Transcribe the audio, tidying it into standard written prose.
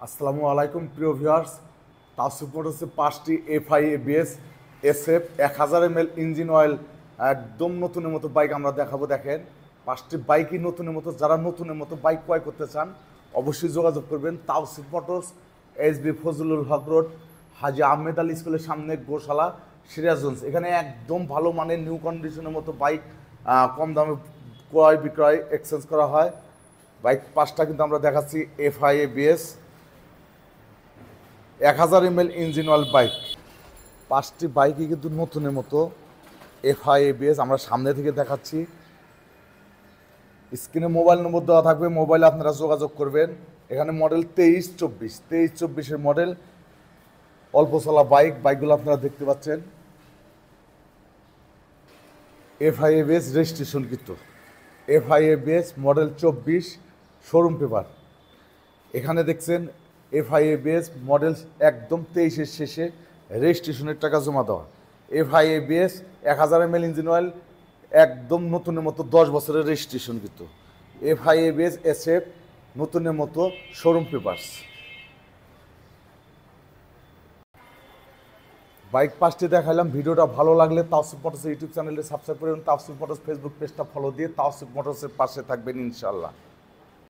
আসসালামু আলাইকুম প্রিয় ভিউয়ার্স। তাওসিফ মোটরসে 5টি FI ABS SF 1000 ml engine oil একদম নতুনের মতো বাইক আমরা দেখাবো। দেখেন 5টি বাইকই নতুনের মতো। যারা নতুনের মতো বাইক ক্রয় করতে চান অবশ্যই যোগাযোগ করবেন তাওসিফ মোটরস, এসবি ফজলুল হক রোড, হাজি আহমেদ আলী স্কুলের সামনে, গোশালা, সিরাজগঞ্জ। এখানে একদম ভালো মানের নিউ কন্ডিশনের মতো বাইক কম দামে ক্রয় বিক্রয় এক্সচেঞ্জ করা হয়। বাইক 5টা কিন্তু আমরা দেখাচ্ছি FI ABS 1000 ml engine oil bike. 5টি বাইকই কিন্তু নতুনের মতো এফআই এবিএস। আমরা সামনে থেকে দেখাচ্ছি। স্ক্রিনে মোবাইল নম্বর দেওয়া থাকবে, মোবাইলে আপনারা যোগাযোগ করবেন। এখানে মডেল 23-24 মডেল, অল্প চলা বাইকগুলো আপনারা দেখতে পাচ্ছেন। এফআই এবিএস রেজিস্ট্রেশন কিন্তু FI ABS model 24 showroom paper. এখানে দেখছেন এফআই এবিএস মডেল একদম 23-এর শেষে, রেজিস্ট্রেশনের টাকা জমা দেওয়া। FI ABS 1000 ml engine oil একদম নতুনের মতো, 10 বছরের রেজিস্ট্রেশন কিন্তু। এফআই এবিএস এসএফ নতুনের মতো শোরুম পেপারস। বাইক 5টি দেখাইলাম। ভিডিওটা ভালো লাগলে তাওসিফ মোটরস ইউটিউব চ্যানেলে সাবস্ক্রাইব করবেন, তাওসিফ মোটরস ফেসবুক পেজটা ফলো দিয়ে তাওসিফ মোটরসের পাশে থাকবেন ইনশাল্লাহ।